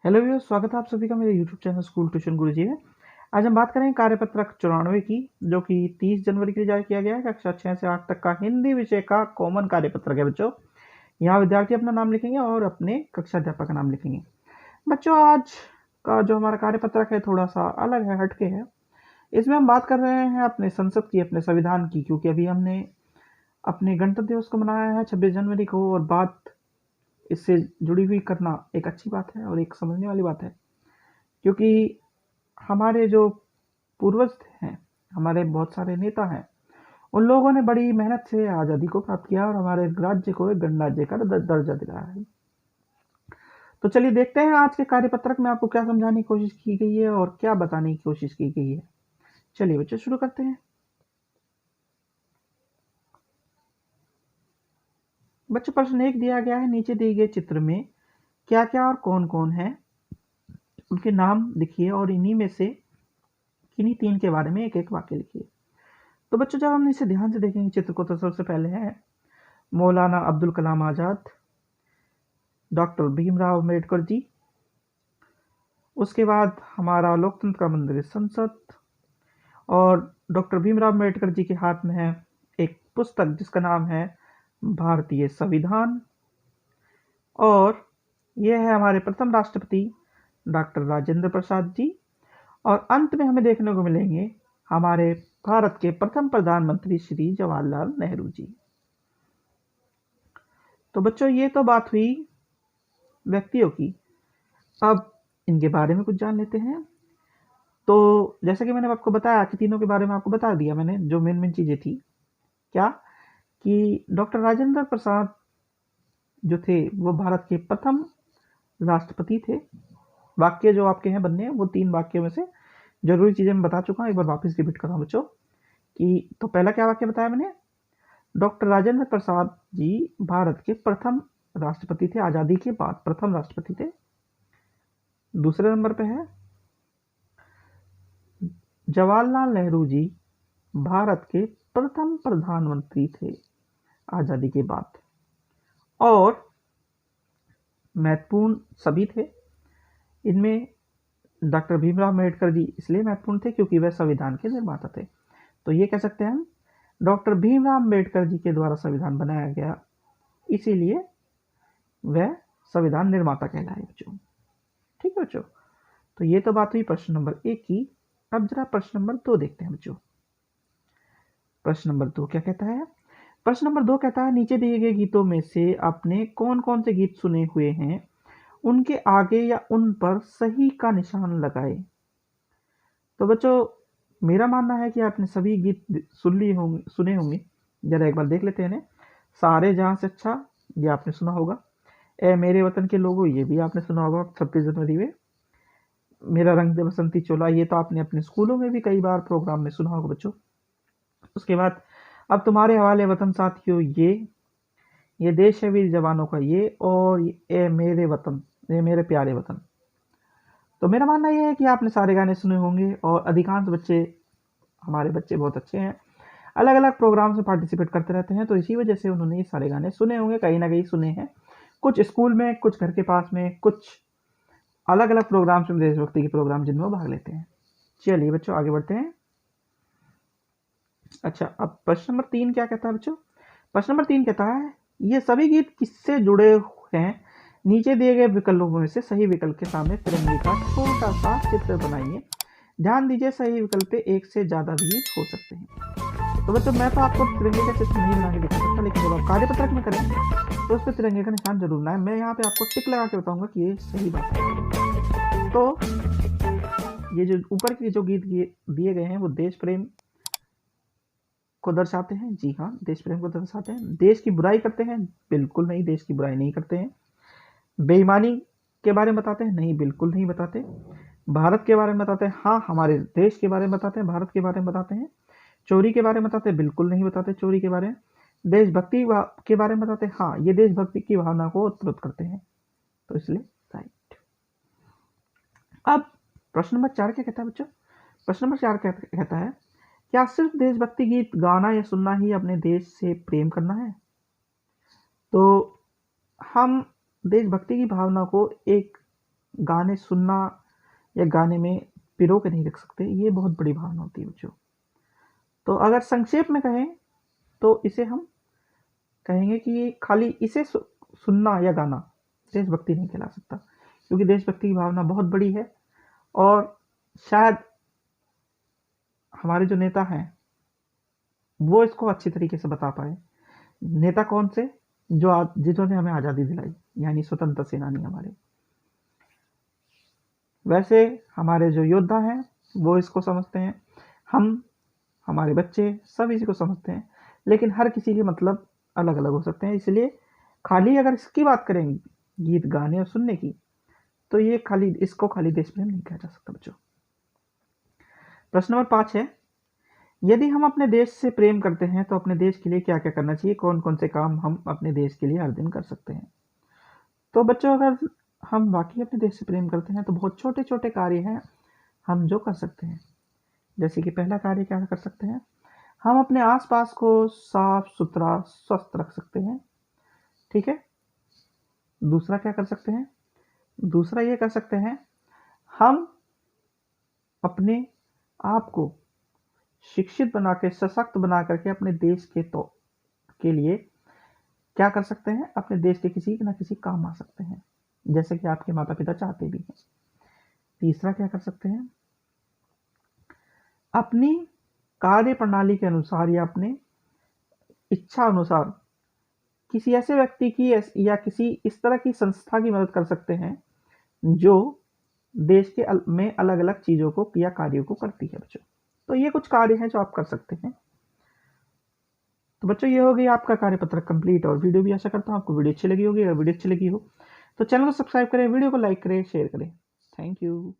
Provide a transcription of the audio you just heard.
Hello viewers, स्वागत है आप सभी का मेरे यूट्यूब चैनल स्कूल ट्यूशन गुरुजी में। आज हम बात करेंगे कार्यपत्रक 94 की, जो कि 30 जनवरी के लिए जारी किया गया है। कक्षा 6 से 8 तक का हिंदी विषय का कॉमन कार्यपत्रक है बच्चों। यहाँ विद्यार्थी अपना नाम लिखेंगे और अपने कक्षा अध्यापक का नाम लिखेंगे। बच्चों, आज का जो हमारा कार्यपत्रक है थोड़ा सा अलग है, हटके है। इसमें हम बात कर रहे हैं अपने संसद की, अपने संविधान की, क्योंकि अभी हमने अपने गणतंत्र दिवस को मनाया है 26 जनवरी को, और बात इससे जुड़ी हुई करना एक अच्छी बात है और एक समझने वाली बात है, क्योंकि हमारे जो पूर्वज हैं, हमारे बहुत सारे नेता हैं, उन लोगों ने बड़ी मेहनत से आज़ादी को प्राप्त किया और हमारे राज्य को एक गणराज्य का दर्जा दिलाया है। तो चलिए देखते हैं आज के कार्यपत्रक में आपको क्या समझाने की कोशिश की गई है और क्या बताने की कोशिश की गई है। चलिए बच्चों, शुरू करते हैं। बच्चों, प्रश्न 1 दिया गया है, नीचे दिए गए चित्र में क्या क्या और कौन कौन है, उनके नाम लिखिए और इन्हीं में से किन्हीं 3 के बारे में एक एक वाक्य लिखिए। तो बच्चों, जब हम इसे ध्यान से देखेंगे चित्र को, तो सबसे पहले है मौलाना अब्दुल कलाम आज़ाद, डॉक्टर भीमराव अम्बेडकर जी। उसके बाद हमारा लोकतंत्र का मंदिर संसद, और डॉक्टर भीमराव अम्बेडकर जी के हाथ में है एक पुस्तक जिसका नाम है भारतीय संविधान, और यह है हमारे प्रथम राष्ट्रपति डॉक्टर राजेंद्र प्रसाद जी। और अंत में हमें देखने को मिलेंगे हमारे भारत के प्रथम प्रधानमंत्री श्री जवाहरलाल नेहरू जी। तो बच्चों, ये तो बात हुई व्यक्तियों की। अब इनके बारे में कुछ जान लेते हैं। तो जैसा कि मैंने आपको बताया कि तीनों के बारे में आपको बता दिया मैंने, जो मेन मेन चीज़ें थी। क्या कि डॉक्टर राजेंद्र प्रसाद जो थे वो भारत के प्रथम राष्ट्रपति थे। वाक्य जो आपके हैं बनने हैं, वो 3 वाक्यों में से जरूरी चीज़ें मैं बता चुका हूँ। एक बार वापस रिपीट कर रहा हूँ बच्चों कि तो पहला क्या वाक्य बताया मैंने, डॉक्टर राजेंद्र प्रसाद जी भारत के प्रथम राष्ट्रपति थे, आज़ादी के बाद प्रथम राष्ट्रपति थे। दूसरे नंबर पे है जवाहरलाल नेहरू जी भारत के प्रथम प्रधानमंत्री थे आज़ादी के बाद, और महत्वपूर्ण सभी थे। इनमें डॉक्टर भीमराव अम्बेडकर जी इसलिए महत्वपूर्ण थे क्योंकि वह संविधान के निर्माता थे। तो ये कह सकते हैं हम, डॉक्टर भीमराव अम्बेडकर जी के द्वारा संविधान बनाया गया, इसीलिए वह संविधान निर्माता कहलाए बच्चों। ठीक है बच्चों, तो ये तो बात हुई प्रश्न नंबर 1 की। अब जरा प्रश्न नंबर 2 देखते हैं बच्चों। प्रश्न नंबर 2 क्या कहता है? प्रश्न नंबर 2 कहता है, नीचे दिए गए गीतों में से आपने कौन कौन से गीत सुने हुए हैं, उनके आगे या उन पर सही का निशान लगाए। तो बच्चों, मेरा मानना है कि आपने सभी गीत सुने होंगे। जरा एक बार देख लेते हैं इन्हें। सारे जहां से अच्छा, ये आपने सुना होगा। ए मेरे वतन के लोगों, ये भी आपने सुना होगा 26 जनवरी में। मेरा रंग दे बसंती चोला, ये तो आपने अपने स्कूलों में भी कई बार प्रोग्राम में सुना होगा बच्चों। उसके बाद अब तुम्हारे हवाले वतन साथियों, ये देश है वीर जवानों का, ये और ए मेरे वतन, ये मेरे प्यारे वतन। तो मेरा मानना यह है कि आपने सारे गाने सुने होंगे, और अधिकांश बच्चे, हमारे बच्चे बहुत अच्छे हैं, अलग अलग प्रोग्राम में पार्टिसिपेट करते रहते हैं, तो इसी वजह से उन्होंने ये सारे गाने सुने होंगे, कहीं ना कहीं सुने हैं। कुछ स्कूल में, कुछ घर के पास में, कुछ अलग अलग प्रोग्राम्स में, देशभक्ति के प्रोग्राम जिनमें वो भाग लेते हैं। चलिए बच्चों, आगे बढ़ते हैं। अच्छा, अब प्रश्न नंबर 3 क्या कहता है बच्चों? प्रश्न नंबर 3 कहता है, ये सभी गीत किससे जुड़े हैं? नीचे दिए गए विकल्पों में से सही विकल्प के सामने तिरंगे का छोटा सा चित्र बनाइए। ध्यान दीजिए, सही विकल्प पे एक से ज्यादा भी हो सकते हैं। तो बच्चों, मैं तो आपको तिरंगे का चित्र नहीं बना के दिखा सकता, लेकिन जब आप कार्यपत्रक में करें तो उस पर तिरंगे का निशान जरूर बनाए। मैं यहाँ पे आपको टिक लगा के बताऊंगा कि ये सही बात है। तो ये जो ऊपर के जो गीत दिए गए हैं वो देश प्रेम को दर्शाते हैं। जी हाँ, देश प्रेम को दर्शाते हैं। देश की बुराई करते हैं? बिल्कुल नहीं, देश की बुराई नहीं करते हैं। बेईमानी के बारे में बताते हैं? नहीं, बिल्कुल नहीं बताते। भारत के बारे में बताते हैं? हाँ, हमारे देश के बारे में बताते हैं, भारत के बारे में बताते हैं। चोरी के बारे में बताते हैं? बिल्कुल नहीं बताते चोरी के बारे में। देशभक्ति के बारे में बताते हैं? हाँ, ये देशभक्ति की भावना को उत्प्रेरित करते हैं, तो इसलिए राइट। अब प्रश्न नंबर 4 क्या कहता है बच्चों? प्रश्न नंबर 4 कहता है, क्या सिर्फ देशभक्ति गीत गाना या सुनना ही अपने देश से प्रेम करना है? तो हम देशभक्ति की भावना को एक गाने सुनना या गाने में पिरो के नहीं रख सकते, ये बहुत बड़ी भावना होती है बच्चों। तो अगर संक्षेप में कहें तो इसे हम कहेंगे कि खाली इसे सुनना या गाना देशभक्ति नहीं कहला सकता, क्योंकि देशभक्ति की भावना बहुत बड़ी है और शायद हमारे जो नेता हैं वो इसको अच्छी तरीके से बता पाए। नेता कौन से? जिन्होंने हमें आज़ादी दिलाई, यानी स्वतंत्रता सेनानी हमारे। वैसे हमारे जो योद्धा हैं वो इसको समझते हैं, हमारे बच्चे सब इसी को समझते हैं, लेकिन हर किसी के मतलब अलग अलग हो सकते हैं। इसलिए खाली अगर इसकी बात करें गीत गाने और सुनने की, तो ये इसको खाली देश प्रेम नहीं कहा जा सकता बच्चों। प्रश्न नंबर 5 है, यदि हम अपने देश से प्रेम करते हैं तो अपने देश के लिए क्या क्या करना चाहिए, कौन कौन से काम हम अपने देश के लिए हर दिन कर सकते हैं। तो बच्चों अगर हम वाकई अपने देश से प्रेम करते हैं तो बहुत छोटे छोटे कार्य हैं हम जो कर सकते हैं। जैसे कि पहला कार्य क्या कर सकते हैं, हम अपने आसपास को साफ सुथरा स्वस्थ रख सकते हैं। ठीक है। दूसरा क्या कर सकते हैं, दूसरा ये कर सकते हैं, हम अपने आप को शिक्षित बना के सशक्त बना करके अपने देश के लिए क्या कर सकते हैं, अपने देश के किसी न किसी काम आ सकते हैं, जैसे कि आपके माता पिता चाहते भी हैं। तीसरा क्या कर सकते हैं, अपनी कार्य प्रणाली के अनुसार या अपने इच्छा अनुसार किसी ऐसे व्यक्ति की या किसी इस तरह की संस्था की मदद कर सकते हैं जो देश के में अलग अलग चीज़ों को या कार्यों को करती है बच्चों। तो ये कुछ कार्य हैं जो आप कर सकते हैं। तो बच्चों ये हो गई आपका कार्यपत्र कंप्लीट और वीडियो भी। आशा करता हूँ आपको वीडियो अच्छी लगी होगी। अगर वीडियो अच्छी लगी हो तो चैनल को सब्सक्राइब करें, वीडियो को लाइक करें, शेयर करें। Thank you.